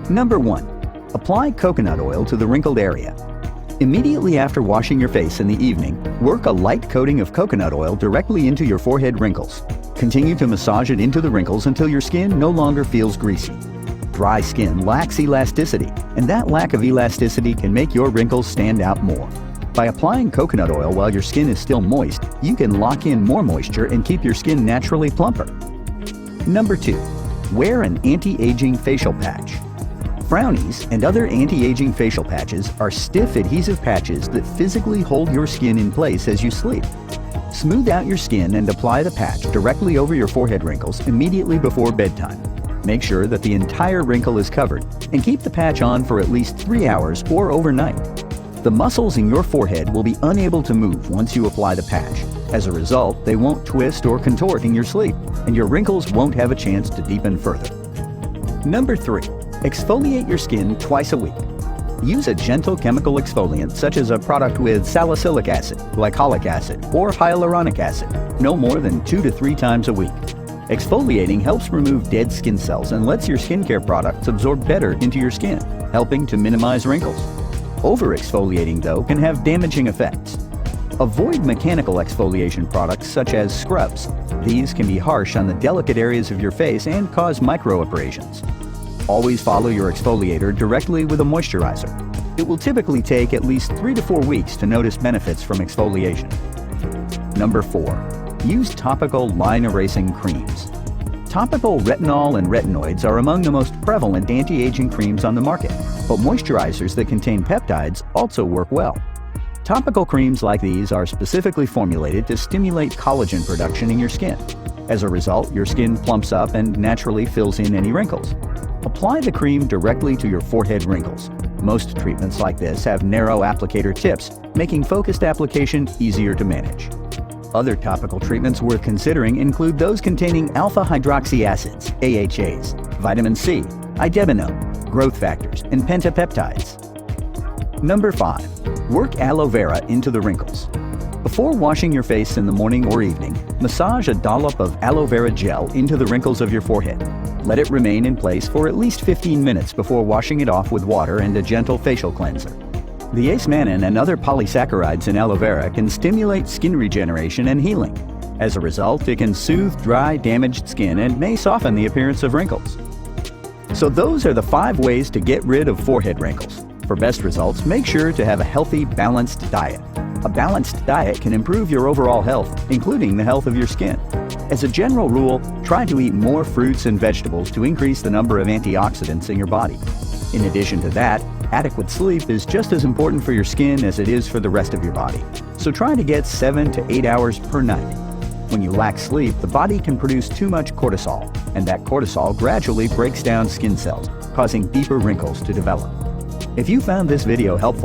Number 1. Apply coconut oil to the wrinkled area. Immediately after washing your face in the evening, work a light coating of coconut oil directly into your forehead wrinkles. Continue to massage it into the wrinkles until your skin no longer feels greasy. Dry skin lacks elasticity, and that lack of elasticity can make your wrinkles stand out more. By applying coconut oil while your skin is still moist, you can lock in more moisture and keep your skin naturally plumper. Number 2. Wear an anti-aging facial patch. Frownies and other anti-aging facial patches are stiff adhesive patches that physically hold your skin in place as you sleep. Smooth out your skin and apply the patch directly over your forehead wrinkles immediately before bedtime. Make sure that the entire wrinkle is covered and keep the patch on for at least 3 hours or overnight. The muscles in your forehead will be unable to move once you apply the patch. As a result, they won't twist or contort in your sleep, and your wrinkles won't have a chance to deepen further. Number 3. Exfoliate your skin twice a week. Use a gentle chemical exfoliant such as a product with salicylic acid, glycolic acid, or hyaluronic acid, no more than 2 to 3 times a week. Exfoliating helps remove dead skin cells and lets your skincare products absorb better into your skin, helping to minimize wrinkles. Over-exfoliating, though, can have damaging effects. Avoid mechanical exfoliation products such as scrubs. These can be harsh on the delicate areas of your face and cause microabrasions. Always follow your exfoliator directly with a moisturizer. It will typically take at least 3 to 4 weeks to notice benefits from exfoliation. Number 4. Use topical line-erasing creams. Topical retinol and retinoids are among the most prevalent anti-aging creams on the market, but moisturizers that contain peptides also work well. Topical creams like these are specifically formulated to stimulate collagen production in your skin. As a result, your skin plumps up and naturally fills in any wrinkles. Apply the cream directly to your forehead wrinkles. Most treatments like this have narrow applicator tips, making focused application easier to manage. Other topical treatments worth considering include those containing alpha-hydroxy acids, AHAs, vitamin C, idebonone, growth factors, and pentapeptides. Number 5. Work aloe vera into the wrinkles. Before washing your face in the morning or evening, massage a dollop of aloe vera gel into the wrinkles of your forehead. Let it remain in place for at least 15 minutes before washing it off with water and a gentle facial cleanser. The ace-mannan and other polysaccharides in aloe vera can stimulate skin regeneration and healing. As a result, it can soothe dry, damaged skin and may soften the appearance of wrinkles. So those are the 5 ways to get rid of forehead wrinkles. For best results, make sure to have a healthy, balanced diet. A balanced diet can improve your overall health, including the health of your skin. As a general rule, try to eat more fruits and vegetables to increase the number of antioxidants in your body. In addition to that, adequate sleep is just as important for your skin as it is for the rest of your body. So try to get 7 to 8 hours per night. When you lack sleep, the body can produce too much cortisol, and that cortisol gradually breaks down skin cells, causing deeper wrinkles to develop. If you found this video helpful,